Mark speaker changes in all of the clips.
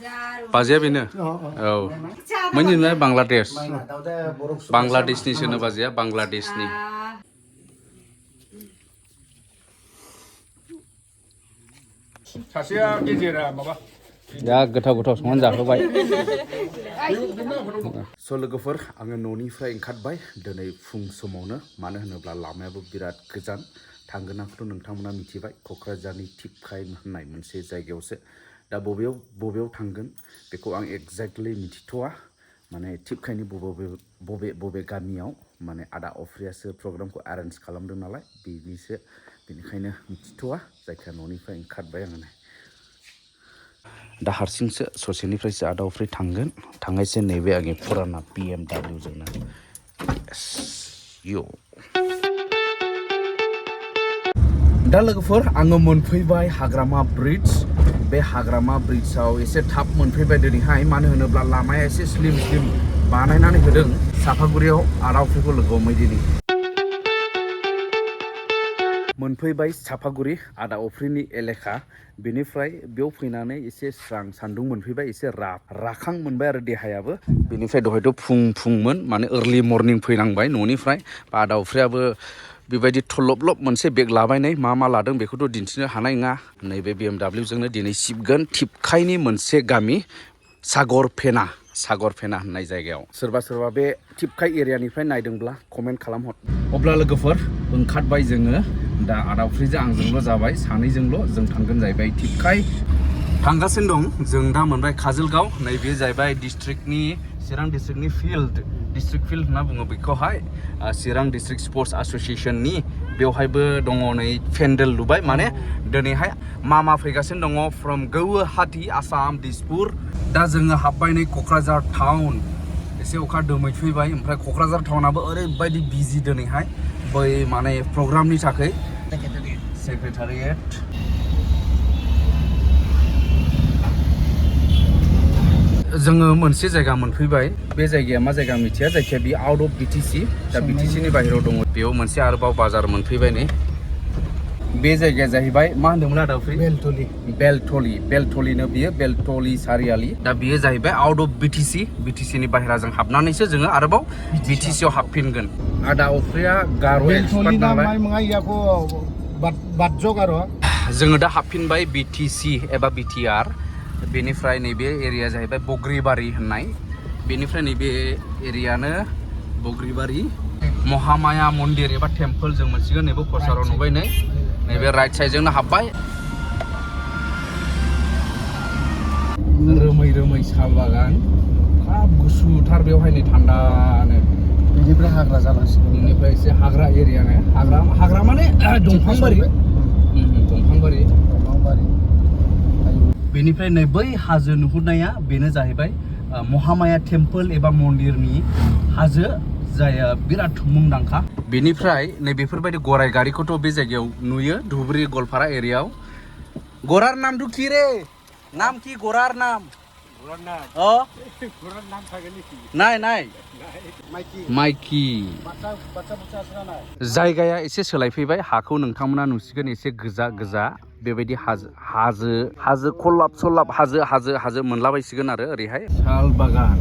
Speaker 1: बाजिया बेनो औ मोननिलाय बांलादेश बांलादेशनिसोनो बाजिया बांलादेशनि
Speaker 2: सासेया गेजेरा माबा
Speaker 1: दा गोथाव गोथाव संनानै जाहोबाय स' लोगोफोर आङो न'निफ्राय ओंखारबाय दिनै फुं समावनो मानो होनोब्ला लामायाबो बिराद गोजान थांगोनाखौथ' नोंथांमोना मिथिबाय क'क्राझारनि टिपकाइ होननाय मोनसे जायगायावसो दा बबेयाव थांगोन बेखौ आं एक्जेक्टलि मिथिथ'वा माने टिपकाइनि बबे गामियाव माने आदा अफ्रियासो प्रग्रामखौ एरेन्ज खालामदों नालाय बेनिखायनो मिथिथ'वा जायखिया न'निफ्राय ओंखारबाय आङो दा हारसिंसो ससेनिफ्रायसो आदा अफ्रि थांनायसो नैबे आंनि फुराना BMW जोंनो दा लोगोफोर आङो मोनफैबाय हाग्रामा ब्रिज बे हाग्रामा ब्रिजआव एसे थाब मोनफैबाय दिनैहाय मानो होनोब्ला लामाया एसे स्लिम बानायनानै होदों साफागुरियाव आदा अफ्रिखौ लोगो हमबाय दिनै मोनफैबाय साफागुरि आदा अफ्रिनि एलेखा बेनिफ्राय बेयाव फैनानै एसे स्रां सान्दुं मोनफैबाय एसे राखां मोनबाय आरो देहायाबो बेनिफ्राय दहायथ' फुंमोन माने अर्लि मर्निं फैनांबाय न'निफ्राय आदा अफ्रियाबो बेबायदि थलबलब मोनसे बेग लाबायनाय मा लादों बेखौथ' दिन्थिनो हानाय नङा नैबे BMW जोंनो दिनै सिबगोन टिपकाइनि मोनसे गामि सागर फेना होननाय जायगायाव सोरबा बे टिपकाइ एरियानिफ्राय नायदोंब्ला कमेन्ट खालामहर अब्ला लोगोफोर ओंखारबाय जोङो दा आदा अफ्रिजों आंजोंल' जाबाय सानैजोंल' जों थांगोन जाहैबाय टिपकाइ थांगासिनो दं जों दा मोनबाय काजलगाव नैबे जाहैबाय चिरां डिस्ट्रिक्टनि डिस्ट्रिक्ट फिल्ड होनना बुङो बेखौहाय चिरां डिस्ट्रिक्ट स्पर्ट्स एस'सिएशननि बेवहायबो दङ नै पेन्डेल लुबाय माने दिनैहाय मा फैगासिनो दङ फ्रम गुवाहाटी आसाम दिसपुर दा जोङो हाबबाय नै क'क्राझार टाउन एसे अखा दोमैफैबाय ओमफ्राय क'क्राझार टाउनाबो ओरैबायदि बिजि दिनैहाय बै माने प्रग्रामनि थाखाय सेक्रेटारियेट जोङो मोनसे जायगा मोनफैबाय बे जायगाया मा जायगा मिथिया जायखिया बे आउट अफ BTC दा BTCनि बाहेरायाव दङ बेयाव मोनसे आरोबाव बाजार मोनफैबाय नै बे जायगाया जाहैबाय मा होनदोंमोन आदा अफ्रि बेलटलिनो बियो बेलटलि सारियालि दा बियो जाहैबाय आउट अफ BTCनि बाहेराजों हाबनानैसो जोङो आरोबाव BTCआव हाबफिनगोन आदा अफ्रिया गार' एक्सपार्ट नालाय जोङो दा हाबफिनबाय BTC एबा BTR बेनिफ्राय नैबे एरिया जाहैबाय बग्रिबारि होननाय बेनिफ्राय नैबे एरियानो बग्रिबारि महामाया मन्दिर एबा टेम्पोल जों मोनसिगोन नैबे पस्टाराव नुबाय नैबे राइट साइडजोंनो हाबबाय रोमै साल बागान हाब गुसुथार बेवहाय नै थान्दानो
Speaker 2: बेनिफ्राय हाग्रा जालांसिगोन
Speaker 1: बेनिफ्राय एसे हाग्रा एरियानो हाग्रा माने दंफांबारि बेनिफ्राय नै बै हाजो नुहुरनाया बेनो जाहैबाय महामाया टेम्पोल एबा मन्दिरनि हाजो जाय बिराद मुंदांखा बेनिफ्राय नै बेफोरबायदि गराय गारिखौथ' बे जायगायाव नुयो धुबुरी गलपारा एरियायाव गरार नाम दुखि रे नाम की गरार नाम नाय माइकी जायगाया एसे सोलायफैबाय हाखौ नोंथांमोना नुसिगोन एसे गोजा बेबायदि हाजो खलाब हाजो मोनलाबायसिगोन आरो ओरैहाय साल बागान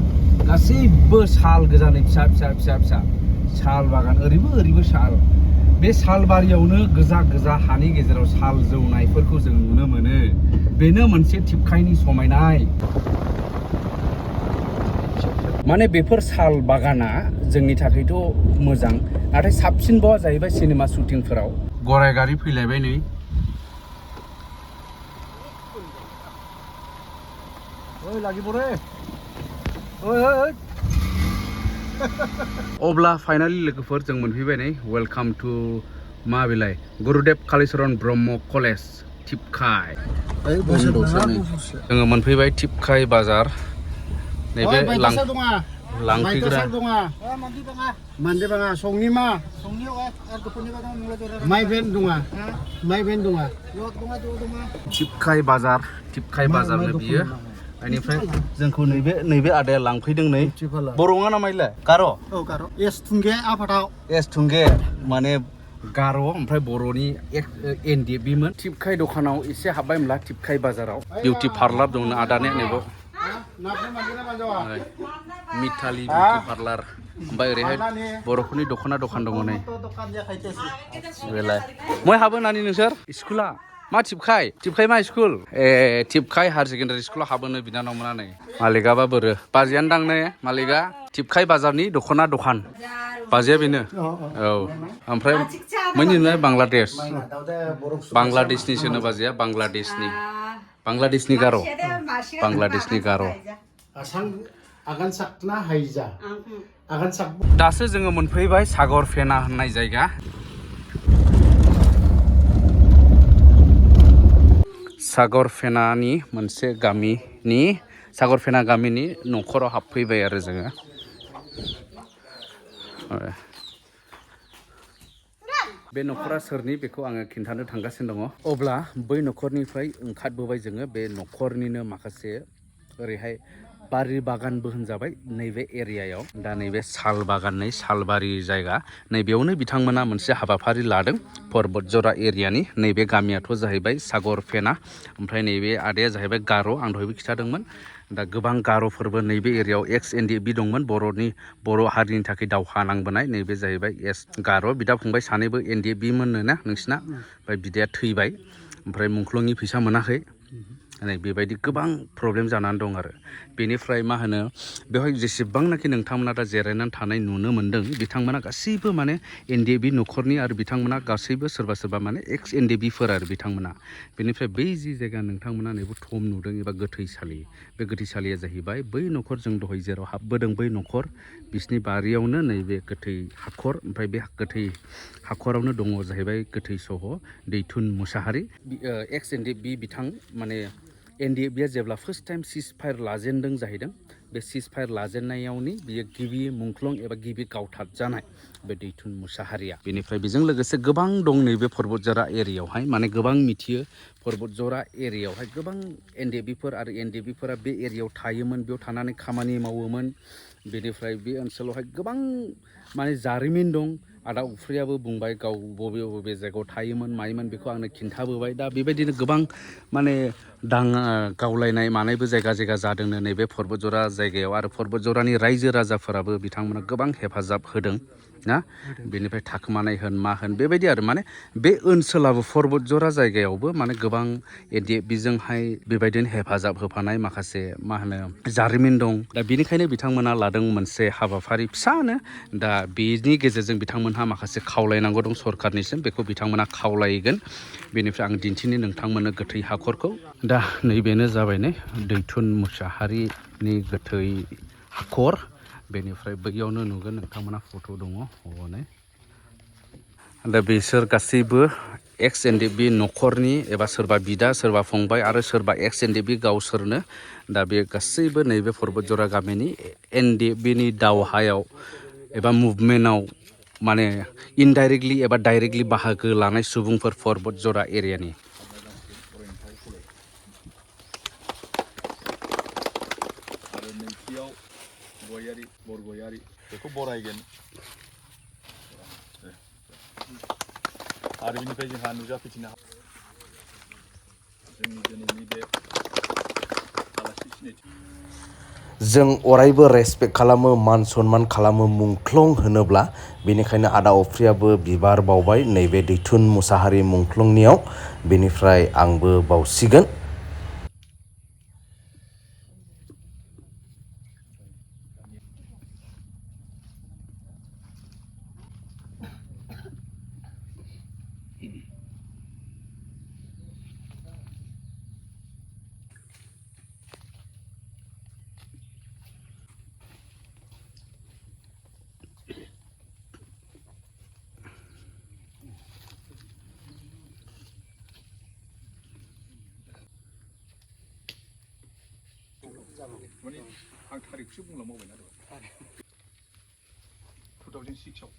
Speaker 1: गासैबो साल गोजानै फिसा साल बागान ओरैबो साल बे साल बारियावनो गोजा हानि गेजेराव साल जौनायफोरखौ जों नुनो मोनो बेनो मोनसे टिपकाइनि समायनाय माने बेफोर साल बागाना जोंनि थाखायथ' मोजां नाथाय साबसिनबावा जाहैबाय सिनेमा शुटिंफोराव गराय गारि फैलायबाय नै अब्ला फाइनालि लोगोफोर जों मोनफैबाय नै वेलकाम टु मा बेलाय गुरुदेव कालिचरन ब्रह्म कलेज टिपकाइ जोङो मोनफैबाय टिपकाइ बाजार नैबे लांफैग्रा टिपकाइ बाजार बियो बेनिफ्राय जोंखौ नैबे आदाया लांफैदों नै बर'आ नामायलाय गार'
Speaker 2: एस थुंगे
Speaker 1: माने गार' ओमफ्राय बर'नि NDFB मोन टिपकाइ दखानाव एसे हाबबाय होनब्ला टिपकाइ बाजाराव बिउटि पार्लार दंनो आदाने नैबो
Speaker 2: नाफोर मानगोना मानजावा
Speaker 1: मिथाली बिउटि पार्लार ओमफ्राय ओरैहाय बर'फोरनि दख'ना दखान दङ नै
Speaker 2: दखान जाखायतेसि
Speaker 1: बेलाय मय हाबो नानि नोंसोर स्कुला मा टिपकाय मा स्कुल ए टिपकाय हायार सेकेन्डारि स्कुलाव हाबोनो बिनानाव मोना नै मालिकआबा बोरो बाजैयानो दां ने मालिकआ टिपकाय बाजारनि दख'ना दखान बाजैया बेनो औ ओमफ्राय मैनि नुनाय बांलादेशनिसोनो बाजैया बांलादेशनि गार' दासो जोङो मोनफैबाय सागर फेना होननाय जायगा सागर फेनानि मोनसे गामिनि सागर फेना गामिनि न'खराव हाबफैबाय आरो जोङो बे न'खरा सोरनि बेखौ आङो खिन्थानो थांगासिनो दङ अब्ला बै न'खरनिफ्राय ओंखारबोबाय जोङो बे न'खरनिनो माखासे ओरैहाय बारि बागानबो होनजाबाय नैबे एरियायाव दा नैबे साल बागाननै सालबारि जायगा नैबेयावनो बिथांमोना मोनसे हाबाफारि लादों पर्बतजरा एरियानि नैबे गामियाथ' जाहैबाय सागर फेना ओमफ्राय नैबे आदाया जाहैबाय गार' आं दहायबो खिन्थादोंमोन दा गोबां गार'फोरबो नैबे एरियायाव एक्स NDFB दंमोन बर' हारिनि थाखाय दावहा नांबोनाय नैबे जाहैबाय गार' बिदा फंबाय सानैबो NDFB मोननो ना नोंसिना ओमफ्राय बिदाया थैबाय ओमफ्राय मुंख्लंनि फैसा मोनाखै नै बेबायदि गोबां प्रब्लेम जानानै दं आरो बेनिफ्राय मा होनो बेवहाय जेसेबांनाखि नोंथांमोना दा जिरायनानै थानाय नुनो मोन्दों बिथांमोना गासैबो माने NDFB न'खरनि आरो बिथांमोना गासैबो सोरबा माने एक्स NDFBफोर आरो बिथांमोना बेनिफ्राय बै जि जायगा नोंथांमोना नैबे थम नुदों एबा गोथैसालि बे गोथैसालिया जाहैबाय बै न'खर जों दहाय जेराव हाबबोदों बै न'खर बिसिनि बारियावनो नैबे गोथै हाखर ओमफ्राय बे गोथै हाखरावनो दङ जाहैबाय गोथै सह दैथुन मुसाहारि एक्स NDFB बिथां माने NDFBआ जेब्ला फार्स्ट टाइम सिज फायार लाजेनदों जाहैदों बे सिज फायार लाजेननायावनि बियो गिबि मुंख्लं एबा गिबि गावथारजानाय बे दैथुन मुसाहारिया बेनिफ्राय बेजों लोगोसे गोबां दं नैबे पर्बतजरा एरियायावहाय माने गोबां मिथियो पर्बतजरा एरियायावहाय गोबां NDFBफोर आरो NDFBफोरा बे एरियायाव थायोमोन बेयाव थानानै खामानि मावोमोन बेनिफ्राय बे ओनसोलावहाय गोबां माने जारिमिन दं आदा उफ्रियाबो बुंबाय गाव बबे जायगायाव थायोमोन मायोमोन बेखौ आंनो खिन्थाबोबाय दा बेबायदिनो गोबां माने गावलायनाय मानायबो जायगा जादोंनो नैबे पर्बतजरा जायगायाव आरो पर्बतजरानि रायजो राजाफोराबो बिथांमोना गोबां हेफाजाब होदों ना बेनिफ्राय थाखोमानाय होन मा होन बेबायदि आरो माने बे ओनसोलाबो पर्बतजरा जायगायावबो माने गोबां NDFBजोंहाय बेबायदिनो हेफाजाब होफानाय माखासे मा होनो जारिमिन दं दा बेनिखायनो बिथांमोना लादों मोनसे हाबाफारि फिसानो दा बेनि गेजेरजों बिथांमोनहा माखासे खावलायनांगौ दं सरखारनिसिम बेखौ बिथांमोना खावलायगोन बेनिफ्राय आं दिन्थिनि नोंथांमोननो गोथै हाखरखौ दा नैबेनो जाबाय नै दैथुन मुसाहारिनि गोथै हाखर बेनिफ्राय बैयावनो नुगोन नोंथांमोना फट' दङ हनै दा बिसोर गासैबो एक्स NDFB न'खरनि एबा सोरबा बिदा सोरबा फंबाय आरो सोरबा एक्स NDFB गावसोरनो दा बे गासैबो नैबे पर्बतजरा गामिनि NDFBनि दावहायाव एबा मुभमेन्टआव माने इनडाइरेक्टलि एबा डाइरेक्टलि बाहागो लानाय सुबुंफोर पर्बतजरा एरियानि आरो नैथियाव बरगयारि बेखौ बरायगोन आरो बेनिफ्राय जोंहा नुजाफैफिननो जोंनि दिनैनि बे आलासि सिनायथि जों अरायबो रेसपेक्ट खालामो मान सनमान खालामो मुंख्लं होनोब्ला बेनिखायनो आदा अफ्रियाबो बिबार बावबाय नैबे दैथुन मुसाहारि मुंख्लंनियाव बेनिफ्राय आंबो बावसिगोन माने आं थारिखखौसो बुंलांबावबायना 2006 आव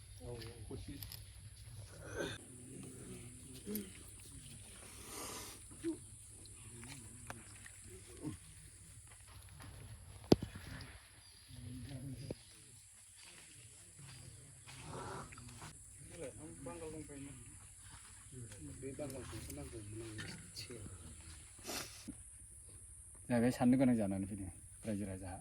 Speaker 1: जाहैबाय साननो गोनां जानानै फैदों
Speaker 3: रायजो राजा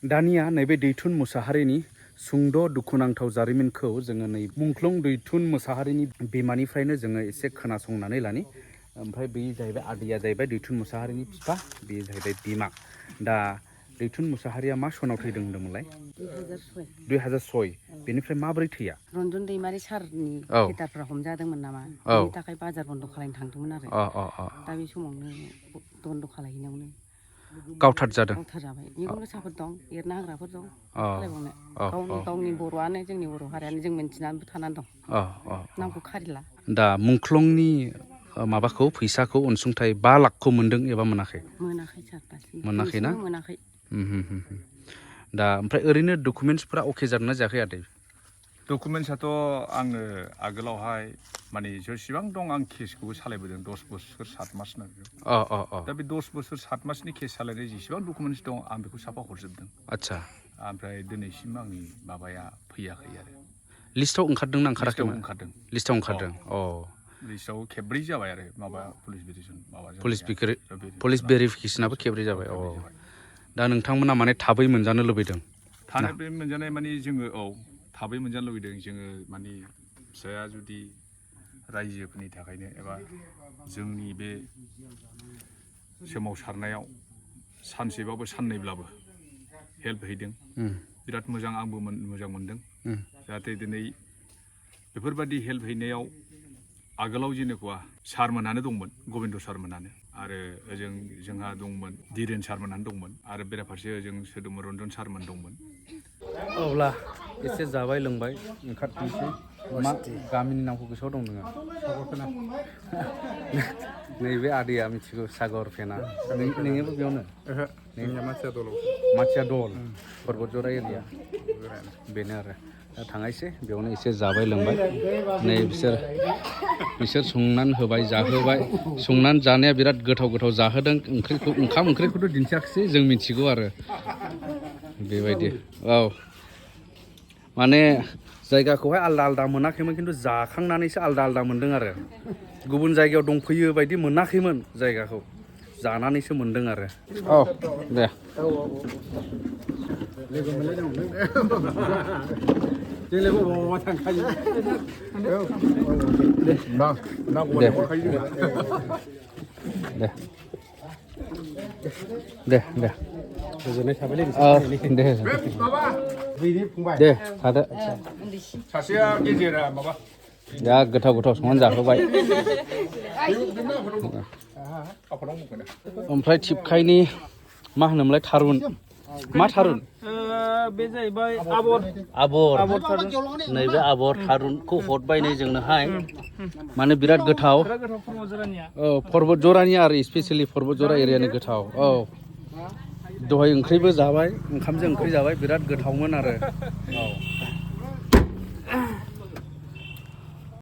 Speaker 1: दानिया नैबे दैथुन मुसाहारिनि सुंद' दुखुनांथाव जारिमिनखौ जोङो नै मुंख्लं दैथुन मुसाहारिनि बिमानिफ्रायनो जोङो एसे खोनासंनानै लानि ओमफ्राय बे जाहैबाय आदैया जाहैबाय दैथुन मुसाहारिनि बिफा बे जाहैबाय बिमा दा दैथुन मुसाहारिया मा सनाव थैदों होनदोंमोनलाय 2006 बेनिफ्राय माबोरै थैया
Speaker 4: रन्जन दैमारि सारनि
Speaker 1: औ
Speaker 4: थिएटारफ्रा हमजादोंमोन नामा
Speaker 1: औ
Speaker 4: बेनि थाखाय बाजार बन्द' खालामनो थांदोंमोन आरो दा बे समावनो बन्द' खालामहैनायावनो
Speaker 1: गावथार जादों
Speaker 4: जाबाय मेगन गोसाफोर दं एरना होग्राफोर दं
Speaker 1: अ
Speaker 4: खालायबावनो गावनि बर'आनो जोंनि बर' हारियानो जों मिन्थिनानैबो थानानै दं नामखौ खारिला
Speaker 1: दा मुंख्लंनि माबाखौ फैसाखौ अनसुंथाइ 5 लाखखौ मोनदों एबा मोनाखै
Speaker 4: मोनाखै सार दासिम
Speaker 1: मोनाखै ना
Speaker 4: मोनाखै
Speaker 1: दा ओमफ्राय ओरैनो डकुमेन्टसफोरा अके जादोंना जायाखै आदै
Speaker 3: डकुमेन्टसाथ' आङो आगोलावहाय माने जेसेबां दं आं केसखौबो सालायबोदों 10 बोसोर 7 मास दा बे 10 बोसोर 7 मासनि केस सालायनाय जेसेबां डकुमेन्टस दं आं बेखौ साफा हरजोबदों
Speaker 1: आच्छा
Speaker 3: ओमफ्राय दिनैसिम आंनि माबाया फैयाखै आरो
Speaker 1: लिस्टआव ओंखारदोंना ओंखाराखैमोन
Speaker 3: ओंखारदों
Speaker 1: लिस्टआव ओंखारदों
Speaker 3: लिस्टआव खेब्रै जाबाय आरो माबा पुलिस भेरिफिकेसन
Speaker 1: पुलिस भेरिफिकेसनाबो खेब्रै जाबाय दा नोंथांमोना माने थाबै मोनजानो लुबैदों
Speaker 3: थाबै मोनजानाय माने जोङो थाबै मोनजानो लुबैदों जोङो माने फिसाया जुदि रायजोफोरनि थाखायनो एबा जोंनि बे सोमावसारनायाव सानसेबाबो साननैब्लाबो हेल्प हैदों बिराद मोजां आंबो मोजां मोनदों जाहाथे दिनै बेफोरबायदि हेल्प हैनायाव आगोलाव जेनेखा सारमोनानो दंमोन गबिन्द सारमोनानो आरो ओजों जोंहा दंमोन धीरेन सारमोनानो दंमोन आरो बेराफारसे ओजों सोदोमोन रन्जन सारमोन दंमोन
Speaker 1: अब्ला एसे जाबाय लोंबाय ओंखारफिनसै मा गामिनि नामखौ गोसोआव दं नोङो नैबे आदैया मिथिगौ सागर फेना नोंनिबो बेयावनो मानसिया दल पर्बतजरा एरिया बेनो आरो दा थांनायसै बेयावनो एसे जाबाय लोंबाय नै बिसोर संनानै होबाय जाहोबाय संनानै जानाया बिराद गोथाव जाहोदों ओंखाम ओंख्रिखौथ' दिन्थियाखिसै जों मिथिगौ आरो बेबायदि माने जायगाखौहाय आलदा मोनाखैमोन खिन्थु जाखांनानैसो आलदा मोनदों आरो गुबुन जायगायाव दंफैयो बायदि मोनाखैमोन जायगाखौ जानानैसो मोनदों आरो दे लोगो मोनलाय दे गोजोननाय थाबाय दे थादो
Speaker 3: सासेया गेजेरा माबा
Speaker 1: दा गोथाव संनानै जाहोबाय ओमफ्राय टिपकाइनि मा होनोमोनलाय थारुन मा थारुन
Speaker 2: बे जाहैबाय
Speaker 1: आबर नैबे आबर थारुनखौ हरबाय नै जोंनोहाय माने बिराद गोथाव पर्बत जरानि आरो स्पेसियेलि पर्बत जरा एरियानि गोथाव दहाय ओंख्रिबो जाबाय ओंखामजों ओंख्रि जाबाय बिराद गोथावमोन आरो